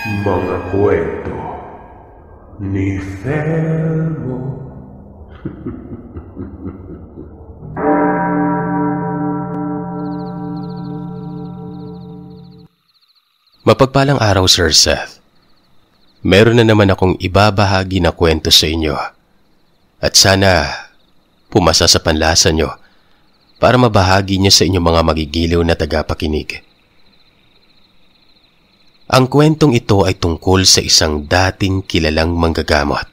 Mga kwento ni Felmo. Mapagpalang araw, Sir Seth. Meron na naman akong ibabahagi na kwento sa inyo. At sana pumasa sa panlasa nyo para mabahagi niyo sa inyong mga magigiliw na tagapakinig. Ang kwentong ito ay tungkol sa isang dating kilalang manggagamot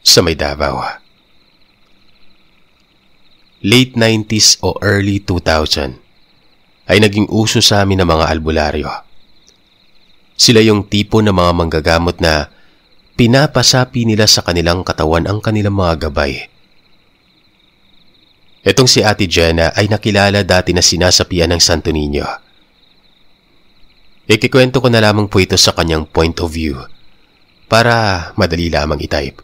sa may Davao. Late 90s o early 2000 ay naging uso sa amin ng mga albularyo. Sila yung tipo ng mga manggagamot na pinapasapi nila sa kanilang katawan ang kanilang mga gabay. Etong si Ate Jenna ay nakilala dati na sinasapian ng Santo Niño. Ikikwento ko na lamang po ito sa kanyang point of view para madali lamang i-type.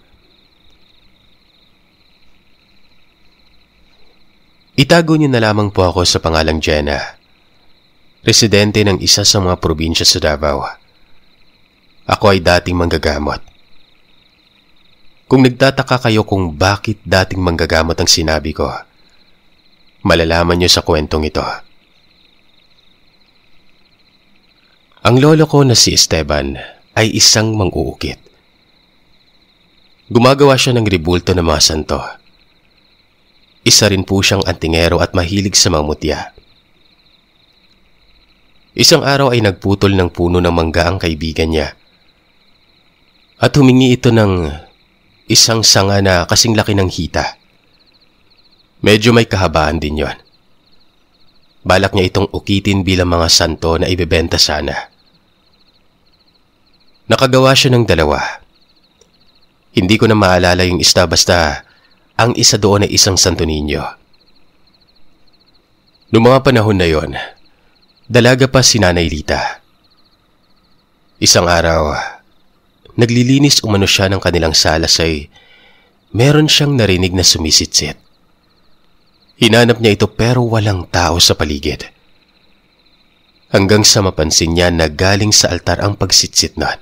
Itago niyo na lamang po ako sa pangalang Jenna, residente ng isa sa mga probinsya sa Davao. Ako ay dating manggagamot. Kung nagtataka kayo kung bakit dating manggagamot ang sinabi ko, malalaman niyo sa kwentong ito. Ang lolo ko na si Esteban ay isang mang-uukit. Gumagawa siya ng ribulto ng mga santo. Isa rin po siyang antingero at mahilig sa mga mutya. Isang araw ay nagputol ng puno ng mangga ang kaibigan niya. At humingi ito ng isang sanga na kasing laki ng hita. Medyo may kahabaan din yon. Balak niya itong ukitin bilang mga santo na ibebenta sana. Nakagawa siya ng dalawa. Hindi ko na maalala yung isa, basta ang isa doon ay isang Santo Niño. Noong mga panahon na yon, dalaga pa si Nanay Lita. Isang araw, naglilinis umano siya ng kanilang salas ay meron siyang narinig na sumisitsit. Hinanap niya ito pero walang tao sa paligid. Hanggang sa mapansin niya na galing sa altar ang pagsitsit nun.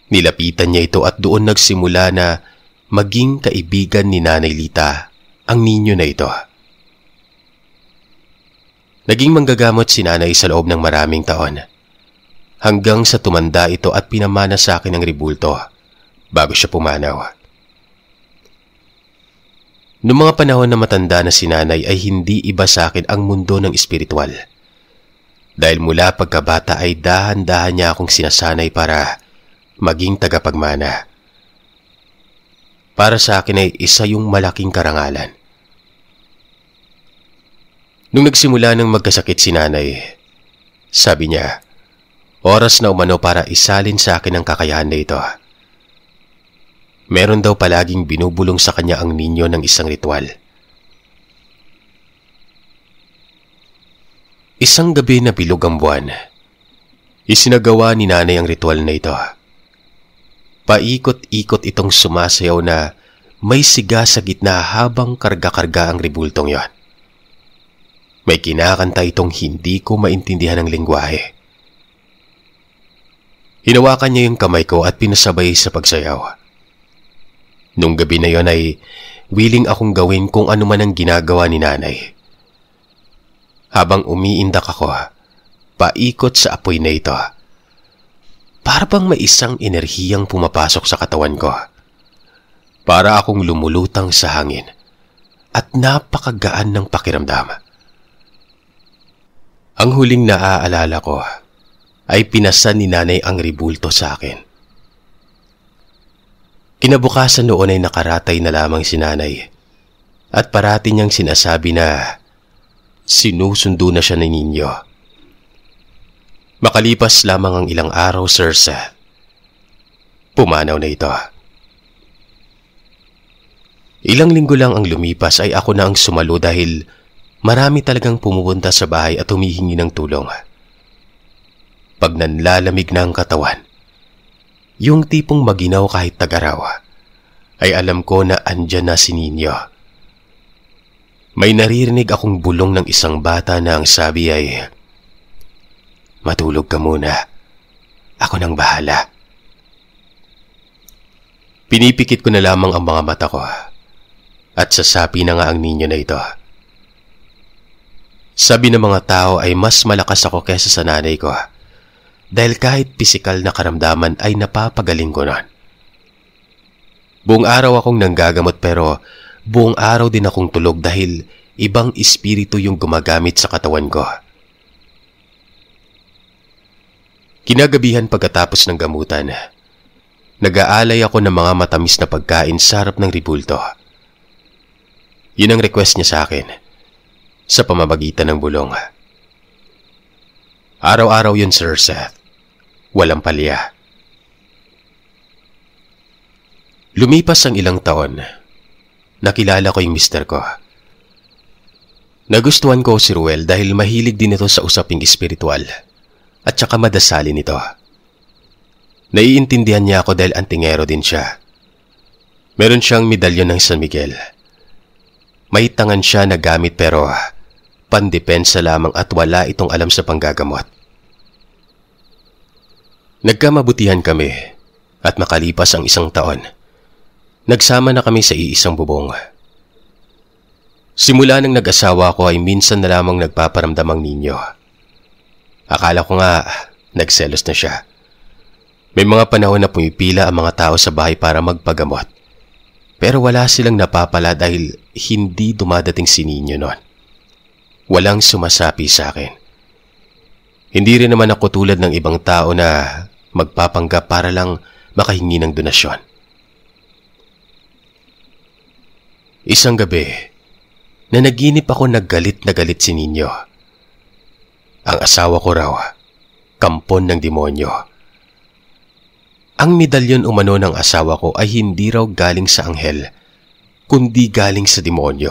Nilapitan niya ito at doon nagsimula na maging kaibigan ni Nanay Lita ang ninyo na ito. Naging manggagamot si Nanay sa loob ng maraming taon. Hanggang sa tumanda ito at pinamana sa akin ang ribulto bago siya pumanaw. Noong mga panahon na matanda na si Nanay ay hindi iba sa akin ang mundo ng espiritual. Dahil mula pagkabata ay dahan-dahan niya akong sinasanay para maging tagapagmana. Para sa akin ay isa yung malaking karangalan. Nung nagsimula ng magkasakit si Nanay, sabi niya, oras na umano para isalin sa akin ang kakayahan na ito. Meron daw palaging binubulong sa kanya ang ninyo ng isang ritual. Isang gabi na bilog ang buwan, isinagawa ni Nanay ang ritual na ito. Paikot-ikot itong sumasayaw na may siga sa gitna habang karga-karga ang ribultong yon. May kinakanta itong hindi ko maintindihan ang lengguwahe. Hinawakan niya yung kamay ko at pinasabay sa pagsayaw. Nung gabi na yon ay willing akong gawin kung ano man ang ginagawa ni Nanay. Habang umiindak ako, paikot sa apoy na ito. Para bang may isang enerhiyang pumapasok sa katawan ko. Para akong lumulutang sa hangin at napakagaan ng pakiramdam. Ang huling naaalala ko ay pinasan ni Nanay ang ribulto sa akin. Kinabukasan noon ay nakaratay na lamang si Nanay at parati niyang sinasabi na sinusundo na siya ng ninyo. Makalipas lamang ang ilang araw, Sir Seth, pumanaw na ito. Ilang linggo lang ang lumipas ay ako na ang sumalo dahil marami talagang pumupunta sa bahay at humihingi ng tulong. Pag nanlalamig na ang katawan, yung tipong maginaw kahit tagaraw, ay alam ko na andyan na si Ninyo. May naririnig akong bulong ng isang bata na ang sabi ay, "Matulog ka muna ako nang bahala. Pinipikit ko na lamang ang mga mata ko at sasapi na nga ang ninyo na ito. Sabi ng mga tao ay mas malakas ako kaysa sa nanay ko dahil kahit pisikal na karamdaman ay napapagaling ko nun. Buong araw akong nanggagamot pero buong araw din akong tulog dahil ibang espiritu yung gumagamit sa katawan ko. Kinagabihan pagkatapos ng gamutan, nag-aalay ako ng mga matamis na pagkain sa harap ng ribulto. Yun ang request niya sa akin, sa pamamagitan ng bulong. Araw-araw yun, Sir Seth. Walang palya. Lumipas ang ilang taon, nakilala ko yung mister ko. Nagustuhan ko si Ruel dahil mahilig din ito sa usaping espiritual at saka madasalin ito. Naiintindihan niya ako dahil antingero din siya. Meron siyang medalyon ng San Miguel. May tangan siya na gamit pero pandepensa lamang at wala itong alam sa panggagamot. Nagkamabutihan kami at makalipas ang isang taon, nagsama na kami sa iisang bubong. Simula nang nag-asawa ko ay minsan na lamang nagpaparamdam ang ninyo. Akala ko nga nagselos na siya. May mga panahon na pumipila ang mga tao sa bahay para magpagamot. Pero wala silang napapala dahil hindi dumadating si Ninyo noon. Walang sumasapi sa akin. Hindi rin naman ako tulad ng ibang tao na magpapanggap para lang makahingi ng donasyon. Isang gabi, nanaginip ako naggalit na galit si Ninyo. Ang asawa ko raw, kampon ng demonyo. Ang medalyon umano ng asawa ko ay hindi raw galing sa anghel, kundi galing sa demonyo.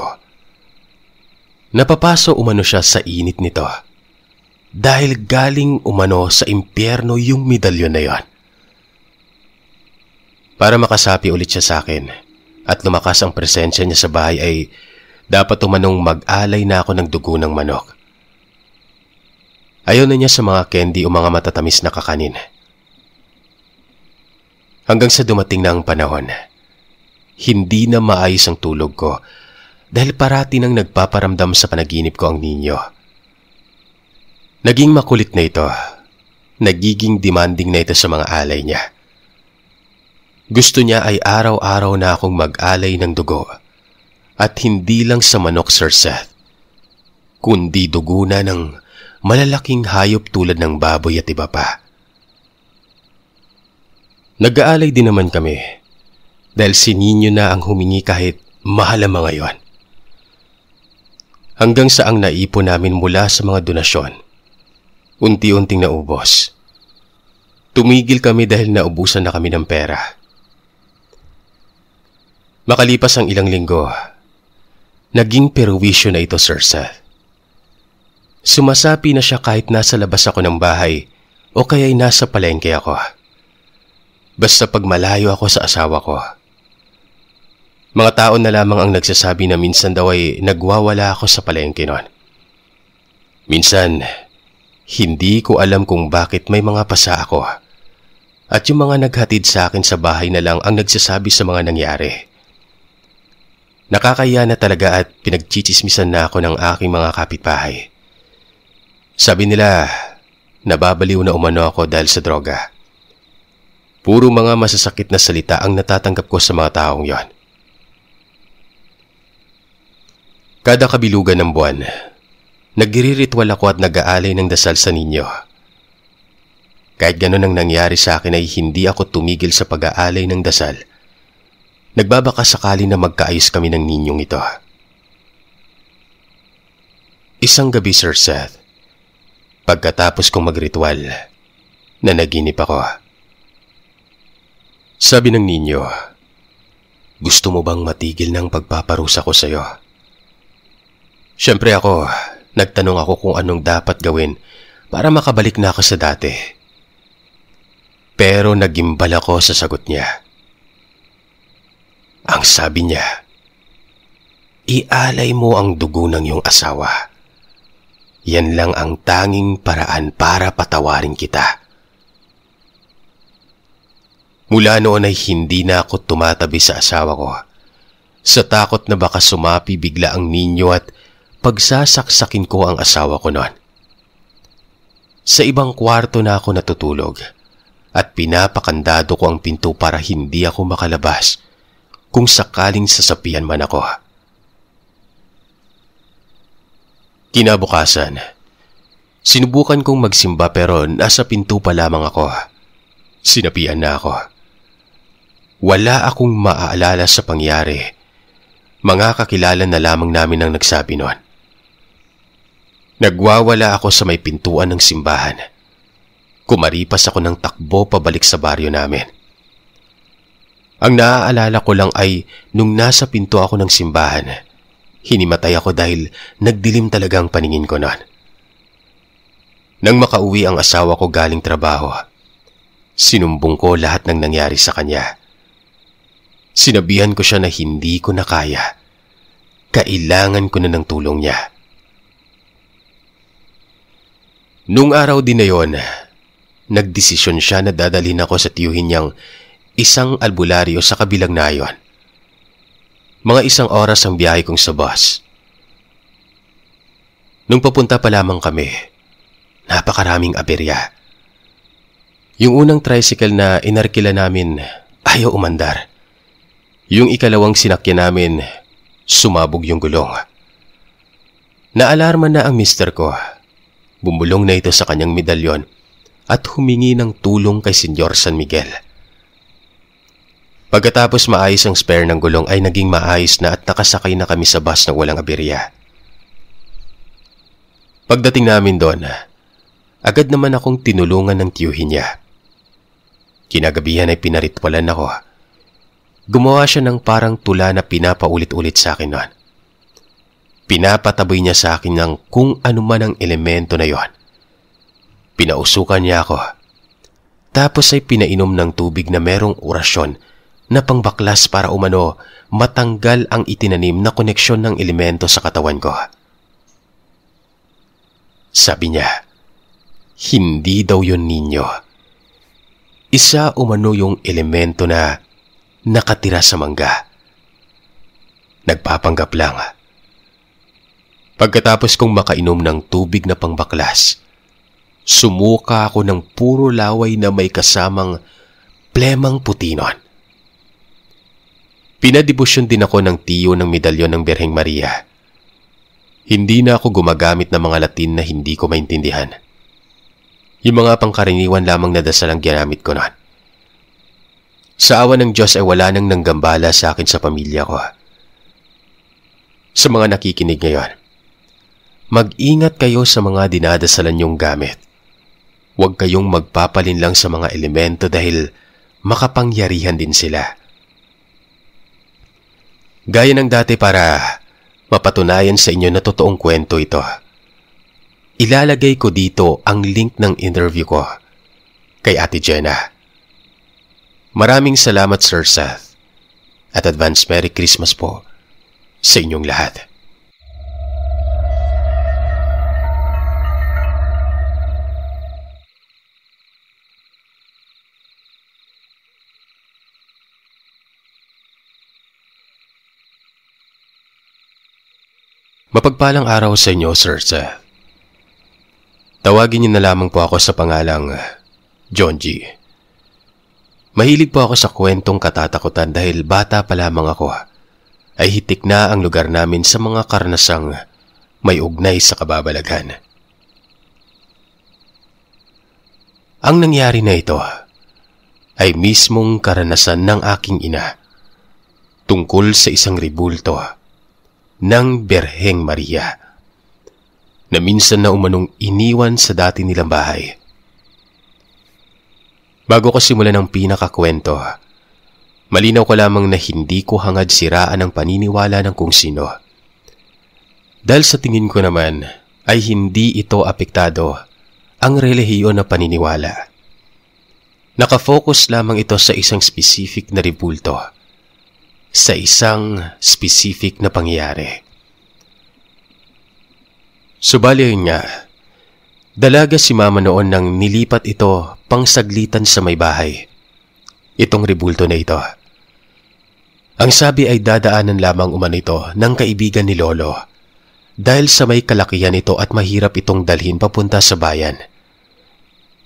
Napapaso umano siya sa init nito, dahil galing umano sa impyerno yung medalyon na yon. Para makasapi ulit siya sa akin at lumakas ang presensya niya sa bahay ay dapat umanong mag-alay na ako ng dugo ng manok. Ayaw na niya sa mga candy o mga matatamis na kakanin. Hanggang sa dumating na ang panahon, hindi na maayos ang tulog ko dahil parati nang nagpaparamdam sa panaginip ko ang ninyo. Naging makulit na ito. Nagiging demanding na ito sa mga alay niya. Gusto niya ay araw-araw na akong mag-alay ng dugo. At hindi lang sa manok, Sir Seth, kundi dugo na ng malalaking hayop tulad ng baboy at iba pa. Nag-aalay din naman kami dahil si Ninyo na ang humingi kahit mahal ang mga yon. Hanggang sa ang naipon namin mula sa mga donasyon, unti-unting naubos. Tumigil kami dahil naubusan na kami ng pera. Makalipas ang ilang linggo, naging perwisyo na ito, Sir Seth. Sumasapi na siya kahit nasa labas ako ng bahay o kaya'y nasa palengke ako. Basta pag malayo ako sa asawa ko. Mga tao na lamang ang nagsasabi na minsan daw ay nagwawala ako sa palengke noon. Minsan, hindi ko alam kung bakit may mga pasa ako. At yung mga naghatid sa akin sa bahay na lang ang nagsasabi sa mga nangyari. Nakakaya na talaga at pinagchichismisan na ako ng aking mga kapitbahay. Sabi nila, nababaliw na umano ako dahil sa droga. Puro mga masasakit na salita ang natatanggap ko sa mga taong yon. Kada kabilugan ng buwan, nagre-ritual ako at nag-aalay ng dasal sa ninyo. Kahit ganun ang nangyari sa akin ay hindi ako tumigil sa pag-aalay ng dasal. Nagbabaka sakali na magkaayos kami ng ninyong ito. Isang gabi, Sir Seth, pagkatapos kong magritual, nanaginip ako. Sabi ng ninyo, gusto mo bang matigil ng pagpaparusa ko sa'yo? Siyempre ako, nagtanong ako kung anong dapat gawin para makabalik na ako sa dati. Pero nagimbal ako sa sagot niya. Ang sabi niya, ialay mo ang dugo ng iyong asawa. Yan lang ang tanging paraan para patawarin kita. Mula noon ay hindi na ako tumatabi sa asawa ko, sa takot na baka sumapi bigla ang ninyo at pagsasaksakin ko ang asawa ko noon. Sa ibang kwarto na ako natutulog at pinapakandado ko ang pinto para hindi ako makalabas kung sakaling sasapian man ako. Kinabukasan, sinubukan kong magsimba pero nasa pinto pa lamang ako. Sinapian na ako. Wala akong maaalala sa pangyari. Mga kakilala na lamang namin ang nagsabi noon. Nagwawala ako sa may pintuan ng simbahan. Kumaripas ako ng takbo pabalik sa baryo namin. Ang naaalala ko lang ay nung nasa pinto ako ng simbahan, hinimatay ako dahil nagdilim talaga ang paningin ko noon. Nang makauwi ang asawa ko galing trabaho, sinumbong ko lahat ng nangyari sa kanya. Sinabihan ko siya na hindi ko na kaya. Kailangan ko na ng tulong niya. Nung araw din na yon, nagdesisyon siya na dadalhin ako sa tiyuhin niyang isang albularyo sa kabilang nayon. Mga 1 oras ang biyahe kong sa bus. Nung papunta pa lamang kami, napakaraming aberya. Yung unang tricycle na inarkila namin, ayaw umandar. Yung ikalawang sinakyan namin, sumabog yung gulong. Naalarma na ang mister ko. Bumulong na ito sa kanyang medalyon at humingi ng tulong kay Senyor San Miguel. Pagkatapos maayos ang spare ng gulong ay naging maayos na at nakasakay na kami sa bus na walang aberya. Pagdating namin doon, agad naman akong tinulungan ng tiyuhin niya. Kinagabihan ay pinaritwalan ako. Gumawa siya ng parang tula na pinapaulit-ulit sa akin noon. Pinapataboy niya sa akin ng kung ano man ang elemento na yon. Pinausukan niya ako. Tapos ay pinainom ng tubig na merong orasyon na pangbaklas para umano matanggal ang itinanim na koneksyon ng elemento sa katawan ko. Sabi niya, hindi daw yon ninyo. Isa umano yung elemento na nakatira sa mangga. Nagpapanggap lang. Pagkatapos kong makainom ng tubig na pangbaklas, sumuka ako ng puro laway na may kasamang plemang puti nun. Pinadibusyon din ako ng tiyo ng medalyon ng Birheng Maria. Hindi na ako gumagamit ng mga Latin na hindi ko maintindihan. Yung mga pangkaraniwan lamang na dasal ang ginamit ko nun. Sa awa ng Diyos ay wala nang nanggambala sa akin sa pamilya ko. Sa mga nakikinig ngayon, mag-ingat kayo sa mga dinadasalan niyong gamit. Huwag kayong magpapalin lang sa mga elemento dahil makapangyarihan din sila. Gaya ng dati para mapatunayan sa inyo na totoong kwento ito, ilalagay ko dito ang link ng interview ko kay Ate Jenna. Maraming salamat, Sir Seth, at advance Merry Christmas po sa inyong lahat. Mapagpalang araw sa inyo, Sir Seth. Tawagin niyo na lamang po ako sa pangalang John G. Mahilig po ako sa kwentong katatakutan dahil bata pa lamang ako ay hitik na ang lugar namin sa mga karnasang may ugnay sa kababalaghan. Ang nangyari na ito ay mismong karanasan ng aking ina tungkol sa isang ribulto ng Birheng Maria na minsan na umanong iniwan sa dati nilang bahay. Bago ko simulan ang pinakakwento, malinaw ko lamang na hindi ko hangad siraan ang paniniwala ng kung sino. Dahil sa tingin ko naman ay hindi ito apektado ang relihiyon na paniniwala. Nakafocus lamang ito sa isang specific na ribulto, sa isang specific na pangyayari. Subali yun nga, dalaga si Mama noon nang nilipat ito pangsaglitan sa may bahay. itong rebulto na ito. Ang sabi ay dadaanan lamang umano ito ng kaibigan ni Lolo dahil sa may kalakihan ito at mahirap itong dalhin papunta sa bayan.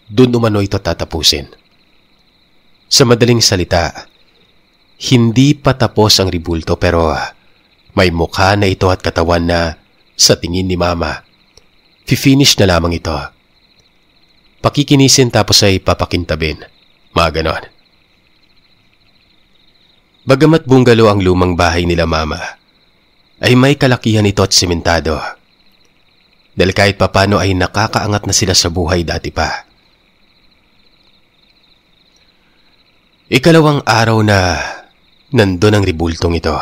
Doon umano ito tatapusin. Sa madaling salita, hindi pa tapos ang rebulto pero may mukha na ito at katawan na sa tingin ni Mama, finish na lamang ito. Pakikinisin tapos ay papakintabin. Mga ganon. Bagamat bungalo ang lumang bahay nila Mama, ay may kalakihan ito at simentado. Dahil kahit papano ay nakakaangat na sila sa buhay dati pa. Ikalawang araw na nandun ang rebultong ito.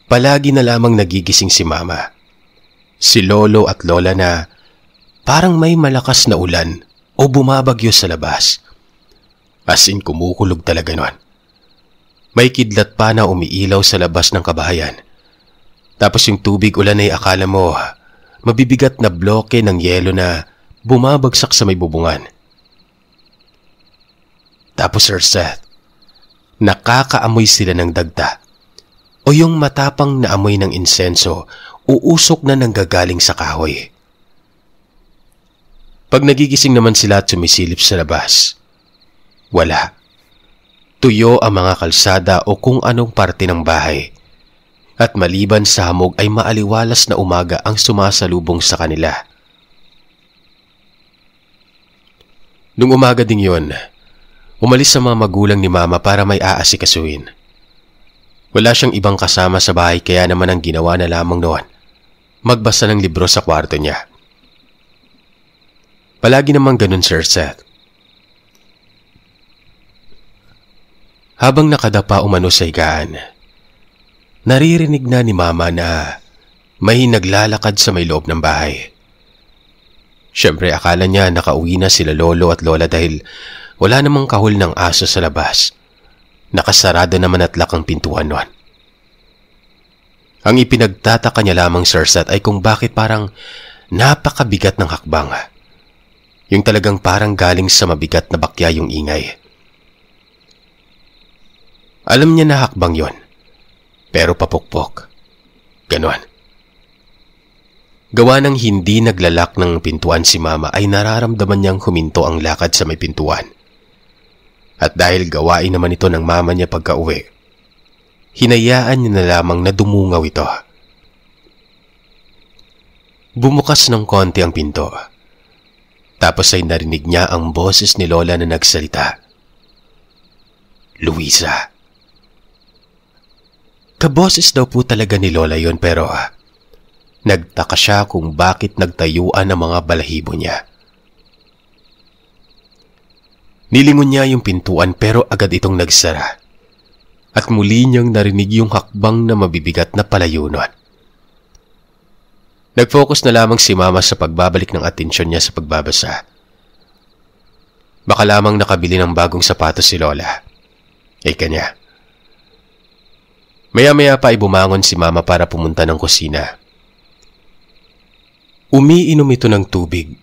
Palagi na lamang nagigising si Mama, si Lolo at Lola na parang may malakas na ulan o bumabagyo sa labas. As in kumukulog talaga nun. May kidlat pa na umiilaw sa labas ng kabahayan. Tapos yung tubig ulan ay akala mo mabibigat na bloke ng yelo na bumabagsak sa may bubungan. Tapos Sir Seth, nakakaamoy sila ng dagta o yung matapang na amoy ng insenso uusok na nanggagaling sa kahoy. Pag nagigising naman sila at sumisilip sa labas, wala. Tuyo ang mga kalsada o kung anong parte ng bahay. At maliban sa hamog ay maaliwalas na umaga ang sumasalubong sa kanila. Nung umaga ding yun, umalis sa mga magulang ni Mama para may aasikasuhin. Wala siyang ibang kasama sa bahay kaya naman ang ginawa na lamang noon, magbasa ng libro sa kwarto niya. Palagi namang ganun Sir Seth. Habang nakadapa umano sa higaan, naririnig na ni Mama na may naglalakad sa may loob ng bahay. Siyempre akala niya nakauwi na sila Lolo at Lola dahil wala namang kahul ng aso sa labas. Nakasarado naman at lock ang pintuan nun. Ang ipinagtataka niya lamang Sir Seth ay kung bakit parang napakabigat ng hakbang. Yung talagang parang galing sa mabigat na bakya yung ingay. Alam niya na hakbang yon, pero papukpok. Ganon. Gawa ng hindi naglalak ng pintuan si Mama ay nararamdaman niyang huminto ang lakad sa may pintuan. At dahil gawain naman ito ng Mama niya pagka-uwi, hinayaan niya na lamang na dumungaw ito. Bumukas ng konti ang pinto. Tapos ay narinig niya ang boses ni Lola na nagsalita. Luisa. Kaboses daw po talaga ni Lola yon pero nagtaka siya kung bakit nagtayuan ang mga balahibo niya. Nilingon niya yung pintuan pero agad itong nagsara. At muli niyang narinig yung hakbang na mabibigat na palayo nun. Nag-focus na lamang si Mama sa pagbabalik ng atensyon niya sa pagbabasa. Baka lamang nakabili ng bagong sapatos si Lola. Kanya. Maya-maya pa ay bumangon si Mama para pumunta ng kusina. Umiinom ito ng tubig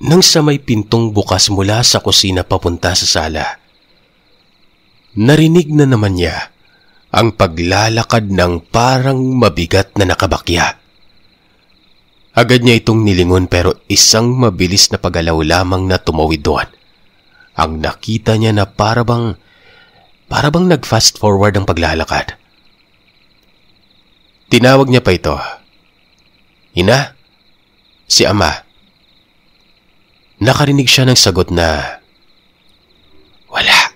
nang sa may pintong bukas mula sa kusina papunta sa sala. Narinig na naman niya ang paglalakad ng parang mabigat na nakabakya. Agad niya itong nilingon pero isang mabilis na paggalaw lamang na tumawid doon. Ang nakita niya na parabang nag-fast forward ang paglalakad. Tinawag niya pa ito. Ina? Si Ama. Nakarinig siya ng sagot na wala.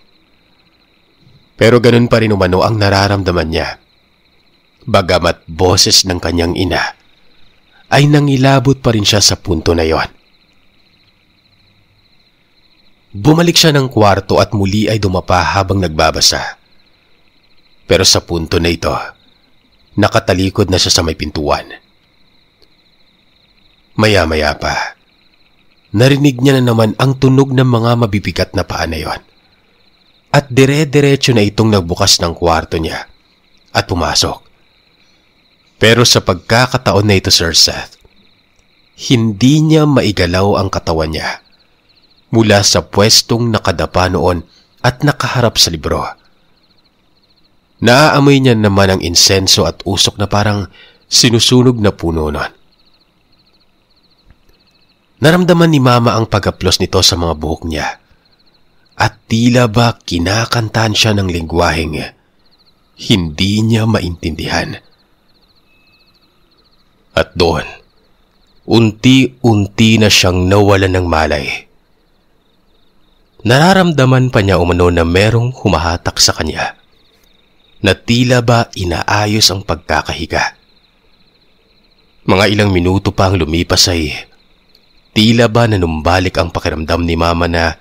Pero ganun pa rin umano ang nararamdaman niya. Bagamat boses ng kanyang ina, ay nangilabot pa rin siya sa punto na yon. Bumalik siya ng kwarto at muli ay dumapa habang nagbabasa. Pero sa punto na ito, nakatalikod na siya sa may pintuan. Maya-maya pa, narinig niya na naman ang tunog ng mga mabibigat na paa na yon. At dire-diretso na itong nagbukas ng kwarto niya at pumasok. Pero sa pagkakataon na ito, Sir Seth, hindi niya maigalaw ang katawan niya. Mula sa pwestong nakadapa noon at nakaharap sa libro. Naaamoy niya naman ang insenso at usok na parang sinusunog na puno nun. Naramdaman ni Mama ang pag-aplos nito sa mga buhok niya at tila ba kinakantahan siya ng lengguwaheng hindi niya maintindihan. At doon, unti-unti na siyang nawalan ng malay. Nararamdaman pa niya umano na merong humahatak sa kanya, na tila ba inaayos ang pagkakahiga. Mga ilang minuto pa ang lumipas ay tila ba nanumbalik ang pakiramdam ni Mama na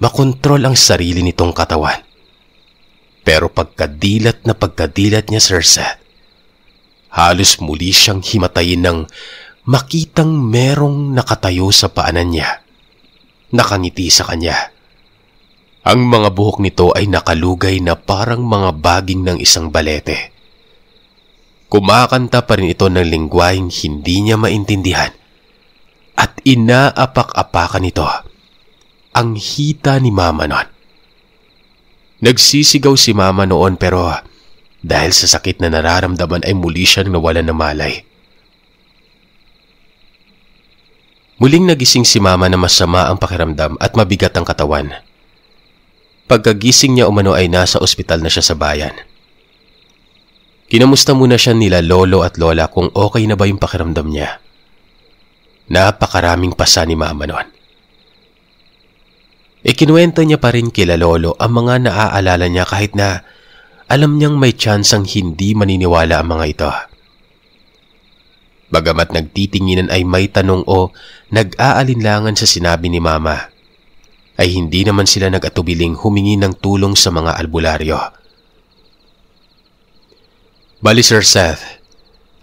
makontrol ang sarili nitong katawan. Pero pagkadilat niya, Sir Seth, halos muli siyang himatayin ng makitang merong nakatayo sa paanan niya, nakangiti sa kanya. Ang mga buhok nito ay nakalugay na parang mga baging ng isang balete. Kumakanta pa rin ito ng lengguwaheng hindi niya maintindihan at inaapak-apakan nito ang hita ni Mama noon. Nagsisigaw si Mama noon pero dahil sa sakit na nararamdaman ay muli siyang nawalan ng malay. Muling nagising si Mama na masama ang pakiramdam at mabigat ang katawan. Pagkagising niya umano ay nasa ospital na siya sa bayan. Kinamusta muna siya nila lolo at lola kung okay na ba yung pakiramdam niya. Napakaraming pasa ni Mama noon. Ikinuwento niya pa rin kila lolo ang mga naaalala niya kahit na alam niyang may tsansang hindi maniniwala ang mga ito. Bagamat nagtitinginan ay may tanong o nag-aalinlangan sa sinabi ni Mama, ay hindi naman sila nag-atubiling humingi ng tulong sa mga albularyo. Bali Sir Seth,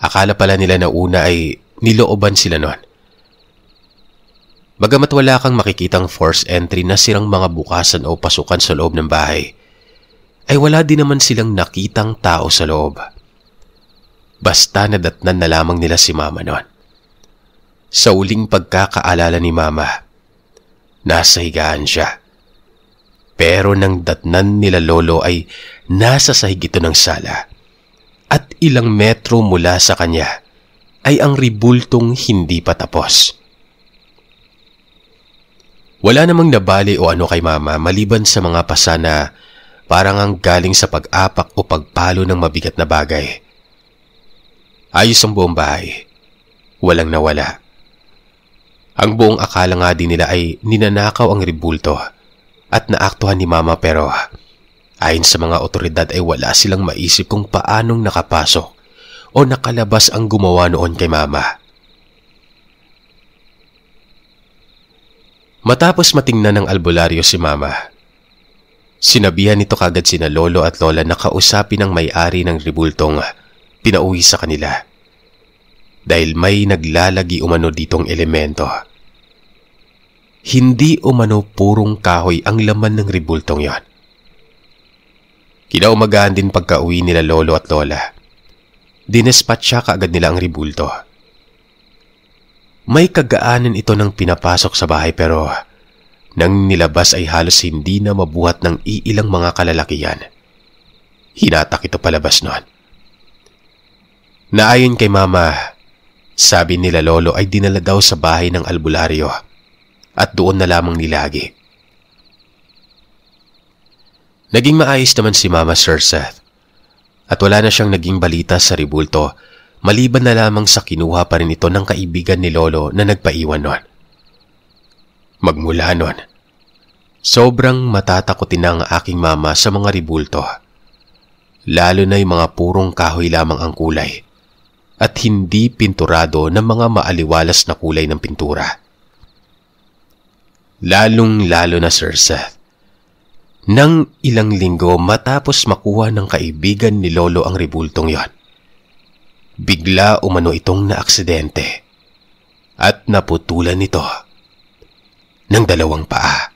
akala pala nila na una ay nilooban sila noon. Bagamat wala kang makikitang force entry na sirang mga bukasan o pasukan sa loob ng bahay, ay wala din naman silang nakitang tao sa loob. Basta nadatnan na lamang nila si Mama noon. Sa uling pagkakaalala ni Mama, nasa higaan siya. Pero nang datnan nila lolo ay nasa sahig ito ng sala. At ilang metro mula sa kanya ay ang ribultong hindi pa tapos. Wala namang nabali o ano kay Mama maliban sa mga pasa na parang ang galing sa pag-apak o pagpalo ng mabigat na bagay. Ayos ang buong bahay. Walang nawala. Ang buong akala nga din nila ay ninanakaw ang ribulto at naaktuhan ni Mama pero ayon sa mga otoridad ay wala silang maisip kung paanong nakapasok o nakalabas ang gumawa noon kay Mama. Matapos matingnan ng albularyo si Mama, sinabihan nito kagad sina lolo at lola na kausapin ang may-ari ng ribultong pinauwi sa kanila. Dahil may naglalagi umano ditong elemento. Hindi umano purong kahoy ang laman ng ribultong yon. Kinaumagahan din pagka-uwi nila lolo at lola. Dinespatcha kaagad nila ang ribulto. May kagaanan ito ng pinapasok sa bahay pero nang nilabas ay halos hindi na mabuhat ng iilang mga kalalakihan. Hinatak ito palabas noon. Naayon kay Mama, sabi nila lolo ay dinala daw sa bahay ng albularyo at doon na lamang nilagi. Naging maayos naman si Mama, Sir Seth, at wala na siyang naging balita sa ribulto maliban na lamang sa kinuha pa rin ito ng kaibigan ni lolo na nagpaiwan noon. Magmula noon, sobrang matatakotin na ang aking Mama sa mga ribulto, lalo na yung mga purong kahoy lamang ang kulay at hindi pinturado ng mga maaliwalas na kulay ng pintura. Lalong-lalo na Sir Seth, nang ilang linggo matapos makuha ng kaibigan ni lolo ang ribultong yon, bigla umano itong naaksidente at naputulan nito ng 2 paa.